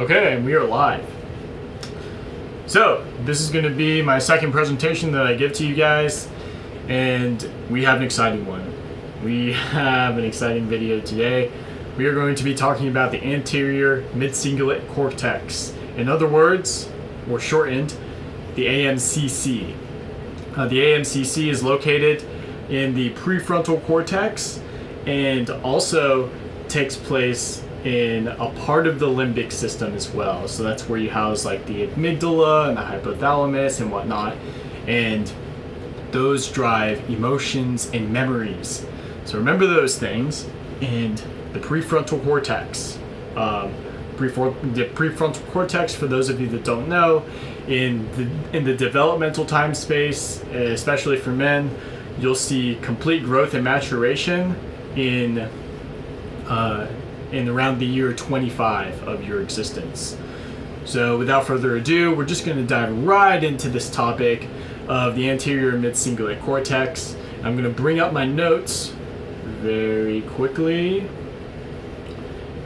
Okay, and we are live. So, this is going to be my second presentation that I give to you guys, and we have an exciting one. We have an exciting video today. We are going to be talking about the anterior mid-cingulate cortex. In other words, or shortened, the AMCC. The AMCC is located in the prefrontal cortex and also takes place in a part of the limbic system as well. So that's where you house like the amygdala and the hypothalamus and whatnot, and those drive emotions and memories. So remember those things. And the prefrontal cortex, the prefrontal cortex, for those of you that don't know, in the developmental time space, especially for men, you'll see complete growth and maturation in around the year 25 of your existence. So without further ado, we're just going to dive right into this topic of the anterior mid-cingulate cortex. I'm going to bring up my notes very quickly,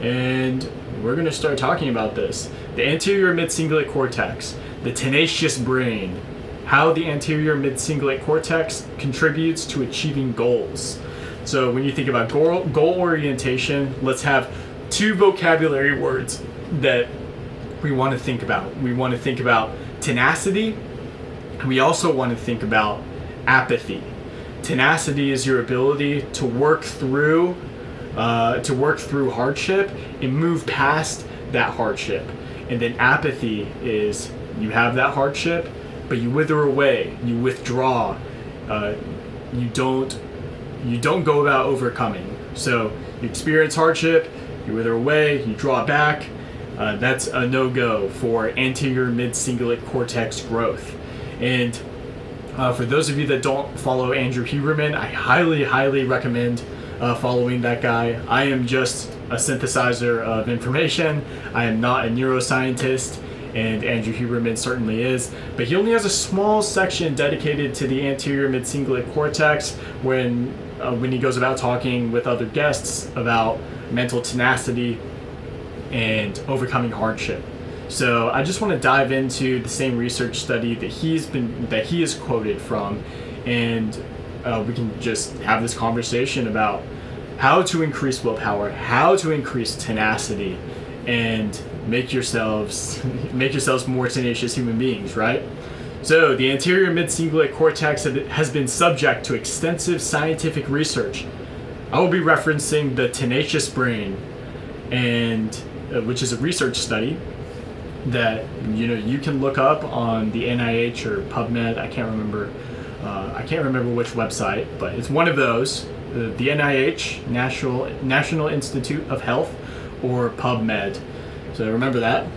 and we're going to start talking about this. The anterior mid-cingulate cortex, the tenacious brain, how the anterior mid-cingulate cortex contributes to achieving goals. So when you think about goal orientation, let's have two vocabulary words that we want to think about. We want to think about tenacity. We also want to think about apathy. Tenacity is your ability to work through hardship and move past that hardship. And then apathy is you have that hardship, but you wither away, you withdraw, you don't go about overcoming. So you experience hardship, you wither away, you draw back. That's a no-go for anterior mid-cingulate cortex growth. And for those of you that don't follow Andrew Huberman, I highly recommend following that guy. I am just a synthesizer of information. I am not a neuroscientist, and Andrew Huberman certainly is, but he only has a small section dedicated to the anterior mid-cingulate cortex when he goes about talking with other guests about mental tenacity and overcoming hardship. So I just want to dive into the same research study that he is quoted from, and we can just have this conversation about how to increase willpower, how to increase tenacity, and make yourselves more tenacious human beings, right? So the anterior mid-cingulate cortex has been subject to extensive scientific research. I will be referencing the tenacious brain, and which is a research study that you can look up on the NIH or PubMed. I can't remember which website, but it's one of those. The NIH, National Institute of Health, or PubMed. So remember that.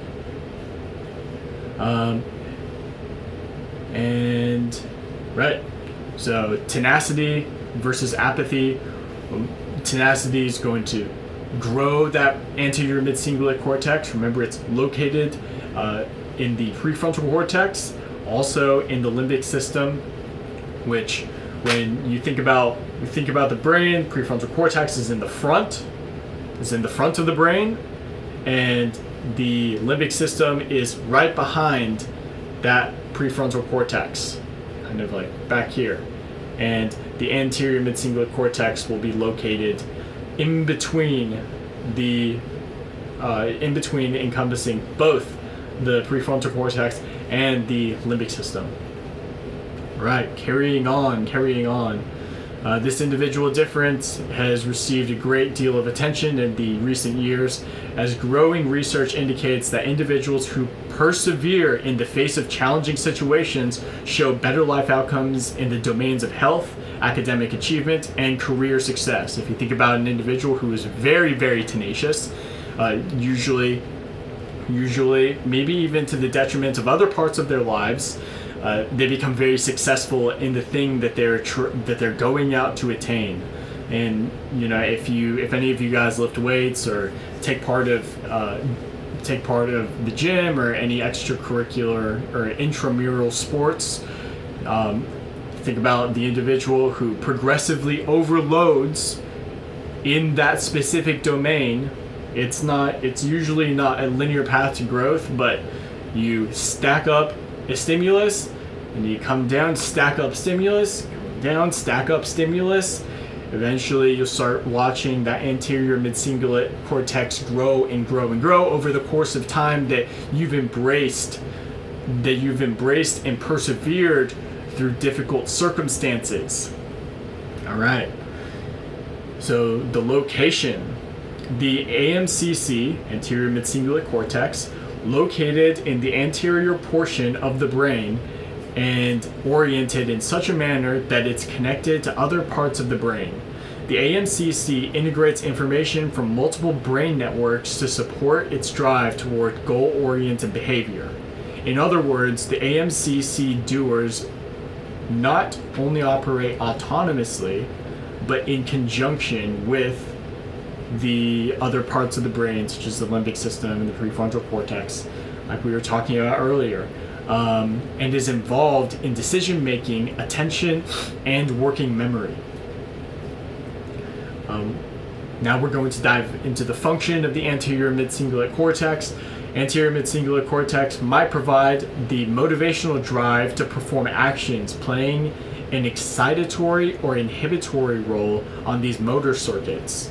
And right, so tenacity versus apathy. Tenacity is going to grow that anterior mid-cingulate cortex. Remember, it's located in the prefrontal cortex, also in the limbic system, which when you think about the brain, prefrontal cortex is in the front of the brain, and the limbic system is right behind that prefrontal cortex, kind of like back here. And the anterior mid-cingulate cortex will be located in between encompassing both the prefrontal cortex and the limbic system. Right, carrying on. This individual difference has received a great deal of attention in the recent years, as growing research indicates that individuals who persevere in the face of challenging situations show better life outcomes in the domains of health, academic achievement, and career success. If you think about an individual who is very, very tenacious, usually maybe even to the detriment of other parts of their lives, they become very successful in the thing that they're going out to attain. And if any of you guys lift weights or take part of the gym or any extracurricular or intramural sports, think about the individual who progressively overloads in that specific domain It's usually not a linear path to growth, but you stack up a stimulus and you come down, stack up stimulus, come down, stack up stimulus. Eventually you'll start watching that anterior mid-cingulate cortex grow and grow and grow over the course of time that you've embraced and persevered through difficult circumstances. All right. So the location, the AMCC, anterior mid-cingulate cortex, located in the anterior portion of the brain and oriented in such a manner that it's connected to other parts of the brain. The AMCC integrates information from multiple brain networks to support its drive toward goal-oriented behavior. In other words, the AMCC doers not only operate autonomously, but in conjunction with the other parts of the brain, such as the limbic system and the prefrontal cortex, like we were talking about earlier, and is involved in decision-making, attention, and working memory. Now we're going to dive into the function of the anterior mid-cingulate cortex. Anterior mid-cingulate cortex might provide the motivational drive to perform actions, playing an excitatory or inhibitory role on these motor circuits.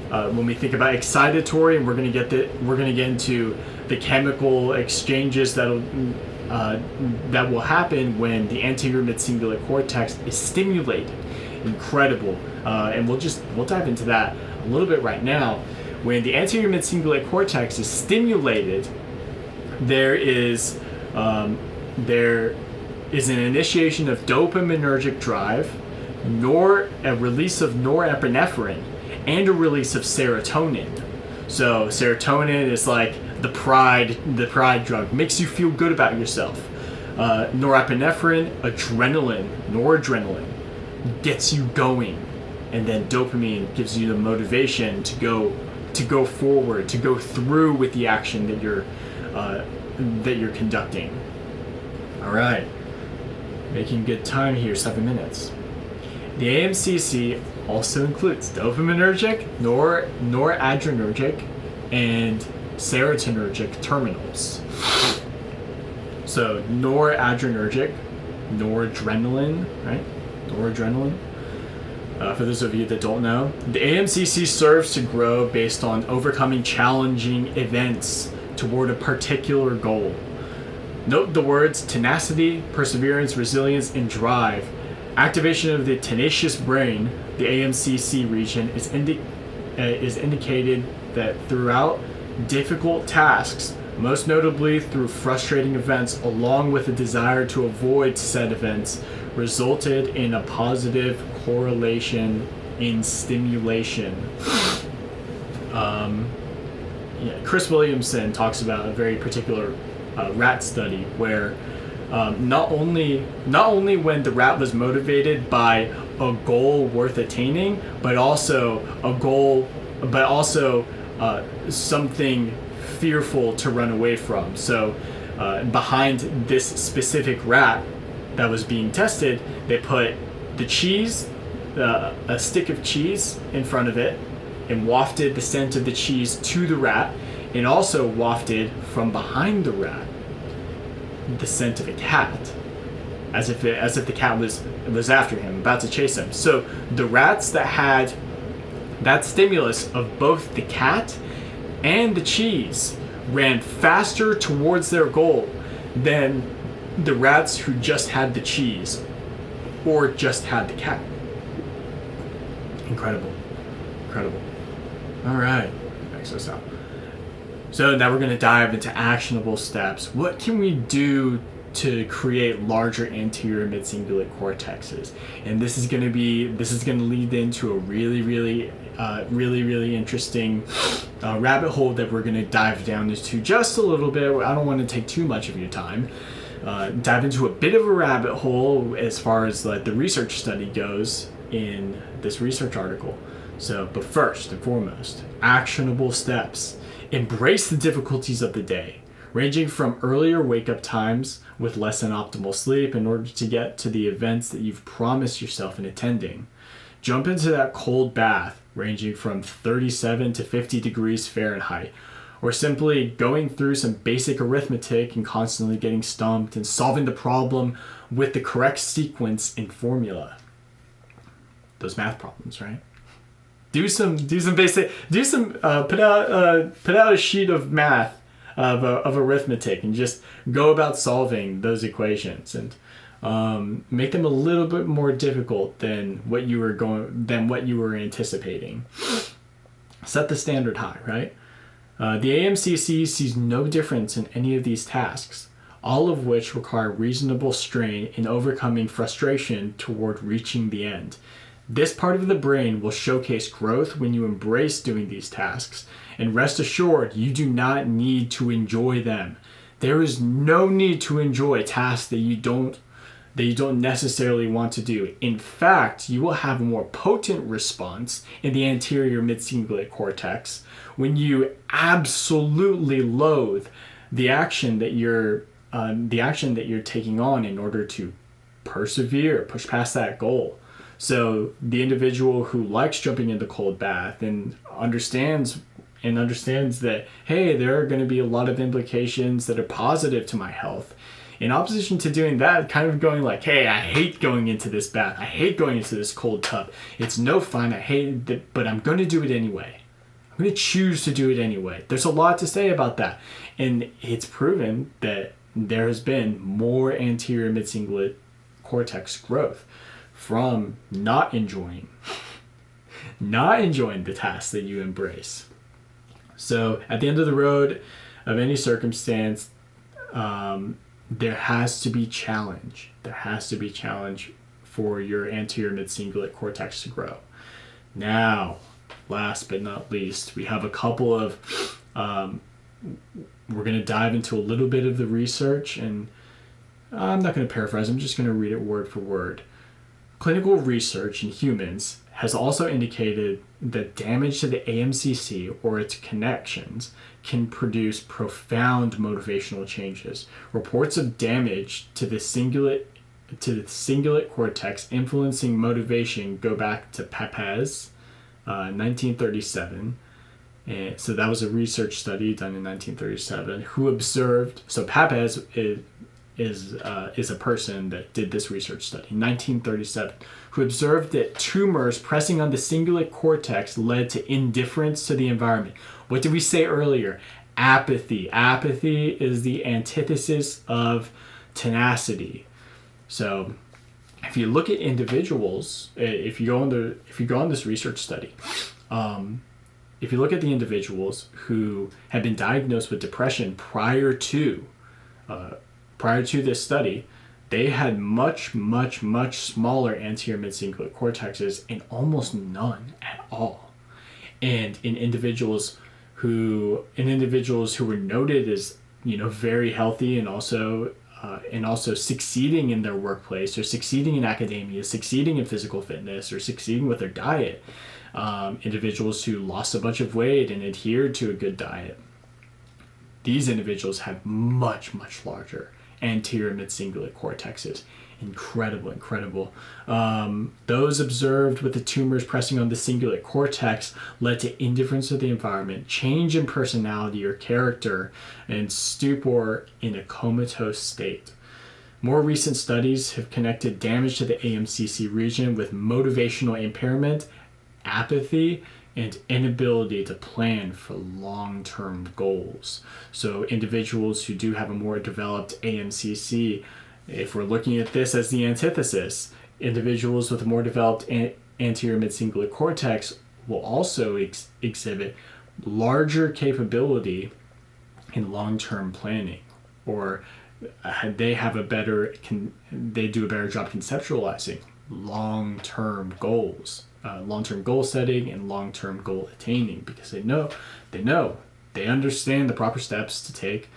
When we think about excitatory, and we're going to get into the chemical exchanges that will happen when the anterior mid-cingulate cortex is stimulated. Incredible, and we'll dive into that a little bit right now. When the anterior mid-cingulate cortex is stimulated, there is an initiation of dopaminergic drive, a release of norepinephrine, and a release of serotonin. So serotonin is like the pride drug, makes you feel good about yourself. Norepinephrine, noradrenaline, gets you going, and then dopamine gives you the motivation to go forward, to go through with the action that you're conducting. All right, making good time here, 7 minutes. The AMCC also includes dopaminergic, noradrenergic, and serotonergic terminals. So noradrenergic, noradrenaline, right? Noradrenaline. For those of you that don't know, the AMCC serves to grow based on overcoming challenging events toward a particular goal. Note the words tenacity, perseverance, resilience, and drive. Activation of the tenacious brain, the AMCC region, is indicated that throughout difficult tasks, most notably through frustrating events, along with a desire to avoid said events, resulted in a positive correlation in stimulation. Chris Williamson talks about a very particular rat study where not only when the rat was motivated by a goal worth attaining, but also something fearful to run away from. So behind this specific rat that was being tested, they put the cheese, a stick of cheese in front of it, and wafted the scent of the cheese to the rat, and also wafted from behind the rat the scent of a cat, as if the cat was after him, about to chase him. So the rats that had that stimulus of both the cat and the cheese ran faster towards their goal than the rats who just had the cheese or just had the cat. Incredible. All right, next us out. So now we're going to dive into actionable steps. What can we do to create larger anterior mid-cingulate cortexes? And this is going to lead into a really interesting rabbit hole that we're going to dive down into just a little bit. I don't want to take too much of your time. Dive into a bit of a rabbit hole as far as like the research study goes in this research article. So, but first and foremost, actionable steps. Embrace the difficulties of the day, ranging from earlier wake-up times with less than optimal sleep in order to get to the events that you've promised yourself in attending. Jump into that cold bath, ranging from 37 to 50 degrees Fahrenheit, or simply going through some basic arithmetic and constantly getting stumped and solving the problem with the correct sequence and formula. Those math problems, right? Put out a sheet of math of arithmetic and just go about solving those equations, and make them a little bit more difficult than what you were anticipating. Set the standard high, right? The AMCC sees no difference in any of these tasks, all of which require reasonable strain in overcoming frustration toward reaching the end. This part of the brain will showcase growth when you embrace doing these tasks, and rest assured, you do not need to enjoy them. There is no need to enjoy tasks that you don't necessarily want to do. In fact, you will have a more potent response in the anterior mid-cingulate cortex when you absolutely loathe the action that you're taking on in order to persevere, push past that goal. So the individual who likes jumping in the cold bath and understands that, hey, there are going to be a lot of implications that are positive to my health. In opposition to doing that, kind of going like, hey, I hate going into this bath. I hate going into this cold tub. It's no fun. I hate it, but I'm going to do it anyway. I'm going to choose to do it anyway. There's a lot to say about that. And it's proven that there has been more anterior mid-cingulate cortex growth from not enjoying the tasks that you embrace. So at the end of the road of any circumstance, there has to be challenge. There has to be challenge for your anterior mid-cingulate cortex to grow. Now, last but not least, we have a couple of, we're going to dive into a little bit of the research, and I'm not going to paraphrase, I'm just going to read it word for word. Clinical research in humans has also indicated that damage to the AMCC or its connections can produce profound motivational changes. Reports of damage to the cingulate cortex influencing motivation go back to Papez, 1937. And so that was a research study done in 1937 who observed. So Papez is a person that did this research study in 1937, who observed that tumors pressing on the cingulate cortex led to indifference to the environment. What did we say earlier? Apathy. Apathy is the antithesis of tenacity. So if you look at individuals, if you go on this research study, if you look at the individuals who had been diagnosed with depression prior to this study, they had much smaller anterior mid-cingulate cortexes and almost none at all. And in individuals who were noted as, very healthy and also succeeding in their workplace, or succeeding in academia, succeeding in physical fitness, or succeeding with their diet, individuals who lost a bunch of weight and adhered to a good diet, these individuals have much larger anterior mid-cingulate cortexes. Incredible. Those observed with the tumors pressing on the cingulate cortex led to indifference to the environment, change in personality or character, and stupor in a comatose state. More recent studies have connected damage to the AMCC region with motivational impairment, apathy, and inability to plan for long-term goals. So individuals who do have a more developed AMCC, if we're looking at this as the antithesis, individuals with a more developed anterior mid-cingulate cortex will also exhibit larger capability in long-term planning, or they do a better job conceptualizing long-term goals. Long-term goal setting and long-term goal attaining, because they understand the proper steps to take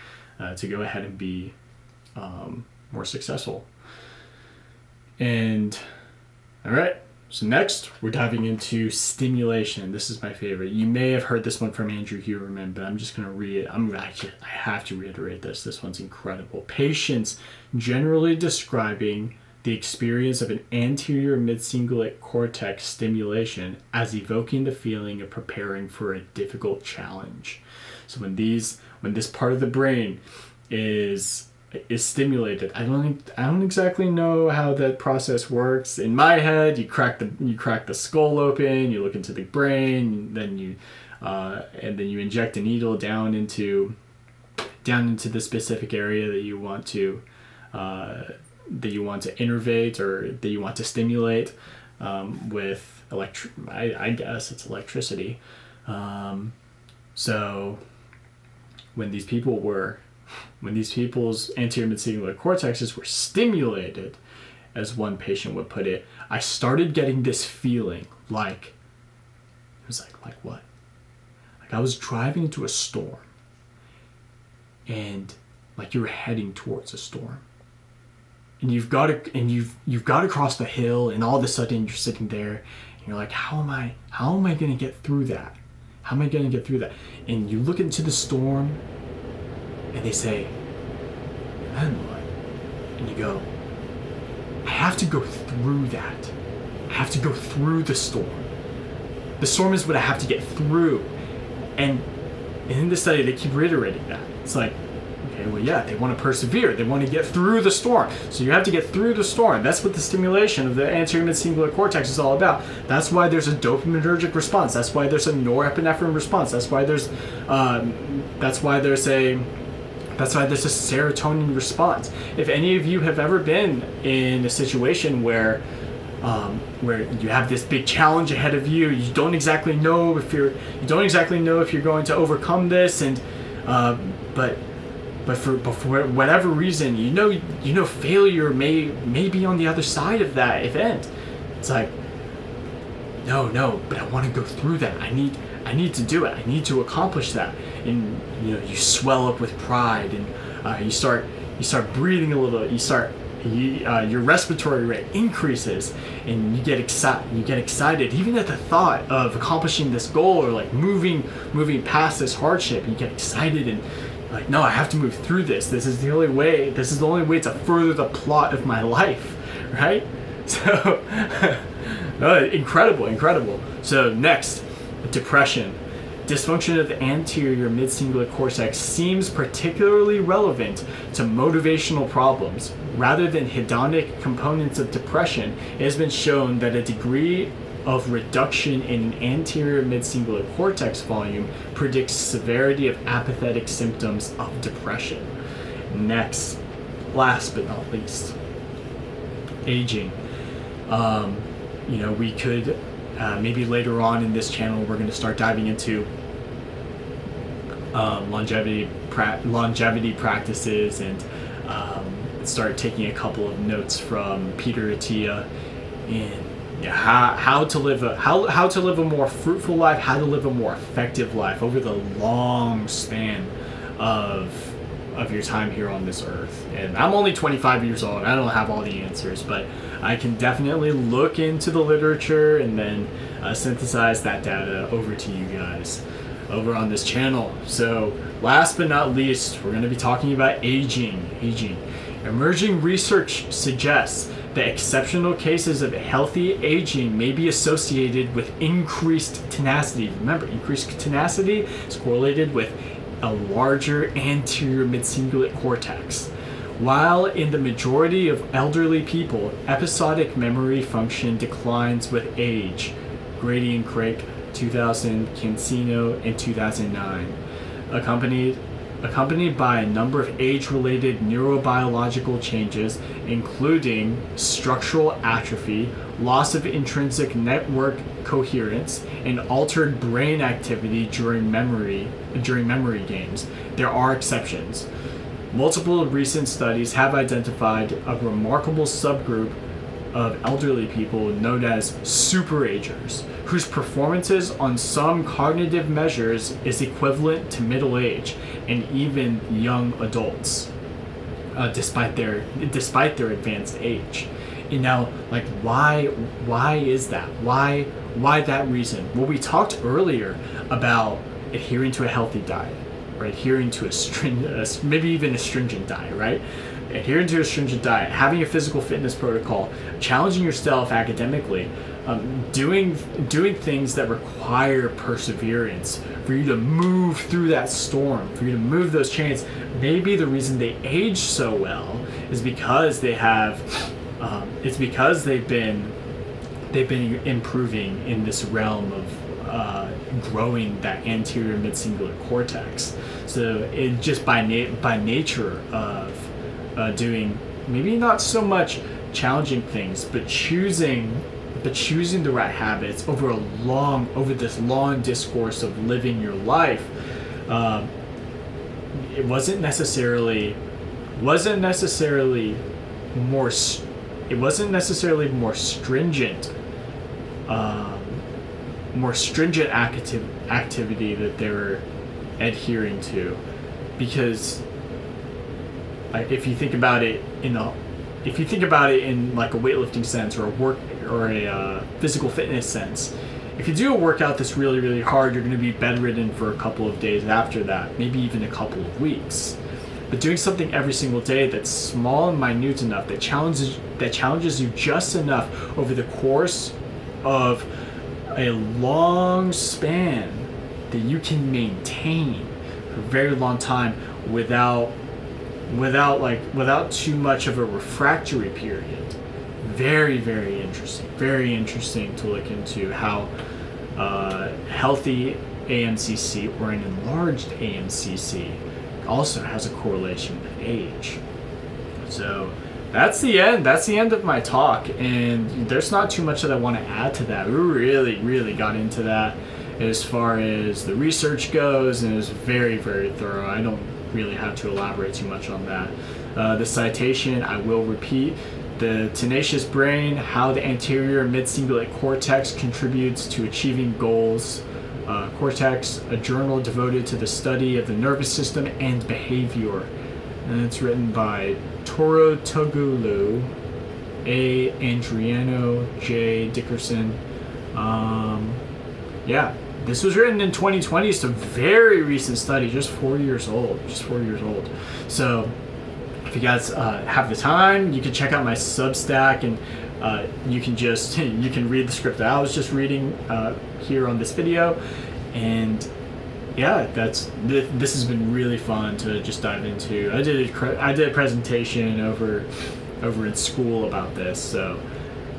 to go ahead and be more successful. And all right, so next we're diving into stimulation. This is my favorite. You may have heard this one from Andrew Huberman, but I'm just going to read it. I have to reiterate this. This one's incredible. Patients generally describing the experience of an anterior mid-cingulate cortex stimulation as evoking the feeling of preparing for a difficult challenge. So when this part of the brain is stimulated, I don't exactly know how that process works. In my head, you crack the skull open, you look into the brain, then you inject a needle down into the specific area that you want to innervate or that you want to stimulate with I guess it's electricity. So when these people's anterior mid-cingulate cortexes were stimulated, as one patient would put it, I started getting this feeling like what? Like I was driving into a storm, and like you're heading towards a storm, and you've got to cross the hill, and all of a sudden you're sitting there, and you're like, how am I going to get through that? How am I going to get through that? And you look into the storm, and they say, then what? And you go, I have to go through that. I have to go through the storm. The storm is what I have to get through. And in this study, they keep reiterating that. It's like, okay, well, yeah, they want to persevere. They want to get through the storm. So you have to get through the storm. That's what the stimulation of the anterior mid-cingulate cortex is all about. That's why there's a dopaminergic response. That's why there's a norepinephrine response. That's why there's a serotonin response. If any of you have ever been in a situation where you have this big challenge ahead of you, you don't exactly know if you're going to overcome this, and but for whatever reason, you know failure may be on the other side of that event. It's like, no, but I want to go through that. I need to do it. I need to accomplish that. And you swell up with pride, and you start breathing a little. Your respiratory rate increases, and you get excited even at the thought of accomplishing this goal, or like moving past this hardship. You get excited and like, no, I have to move through this. This is the only way to further the plot of my life, right? So incredible. So next, depression. Dysfunction of the anterior mid-cingulate cortex seems particularly relevant to motivational problems. Rather than hedonic components of depression, it has been shown that a degree of reduction in anterior mid-cingulate cortex volume predicts severity of apathetic symptoms of depression. Next, last but not least, aging. We could maybe later on in this channel we're going to start diving into longevity practices, and start taking a couple of notes from Peter Attia in how to live a more fruitful life, how to live a more effective life over the long span of your time here on this earth. And I'm only 25 years old. I don't have all the answers, but I can definitely look into the literature and then synthesize that data over to you guys over on this channel. So last but not least, we're going to be talking about aging. Emerging research suggests that exceptional cases of healthy aging may be associated with increased tenacity. Remember, increased tenacity is correlated with a larger anterior mid-cingulate cortex. While in the majority of elderly people, episodic memory function declines with age. Grady and Craik, 2000, Cancino in 2009. Accompanied by a number of age-related neurobiological changes, including structural atrophy, loss of intrinsic network coherence, and altered brain activity during memory games. There are exceptions. Multiple recent studies have identified a remarkable subgroup of elderly people known as superagers, whose performances on some cognitive measures is equivalent to middle age and even young adults, despite their advanced age. And now, like, why is that? Why that reason? Well, we talked earlier about adhering to a healthy diet, or adhering to maybe even a stringent diet, right? adhering to a stringent diet, having a physical fitness protocol, challenging yourself academically, doing things that require perseverance for you to move through that storm, for you to move those chains. Maybe the reason they age so well is because they have, it's because they've been improving in this realm of growing that anterior mid-cingulate cortex. So it just by nature of doing maybe not so much challenging things, but choosing the right habits over this long discourse of living your life. It wasn't necessarily more stringent activity that they were adhering to, because if you think about it in like a weightlifting sense or a physical fitness sense, if you do a workout that's really, really hard, you're going to be bedridden for a couple of days after that, maybe even a couple of weeks. But doing something every single day that's small and minute enough, that challenges you just enough over the course of a long span, that you can maintain for a very long time without too much of a refractory period. Very, very interesting. Very interesting to look into how healthy AMCC or an enlarged AMCC also has a correlation with age. So that's the end of my talk, and there's not too much that I want to add to that. We really got into that as far as the research goes, and it was very, very thorough. I don't really have to elaborate too much on that. The citation, I will repeat: the tenacious brain, how the anterior mid-cingulate cortex contributes to achieving goals. Cortex, a journal devoted to the study of the nervous system and behavior. And it's written by Touroutoglou, A. Andreano, J. Dickerson. This was written in 2020, so very recent study, just 4 years old. So if you guys have the time, you can check out my Substack, and you can read the script that I was just reading here on this video. And yeah, this has been really fun to just dive into. I did a presentation over in school about this, so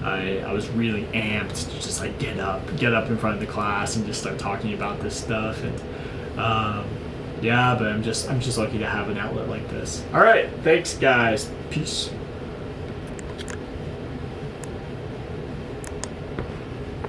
I was really amped to just like get up in front of the class and just start talking about this stuff. And but I'm just lucky to have an outlet like this. All right, thanks guys, peace.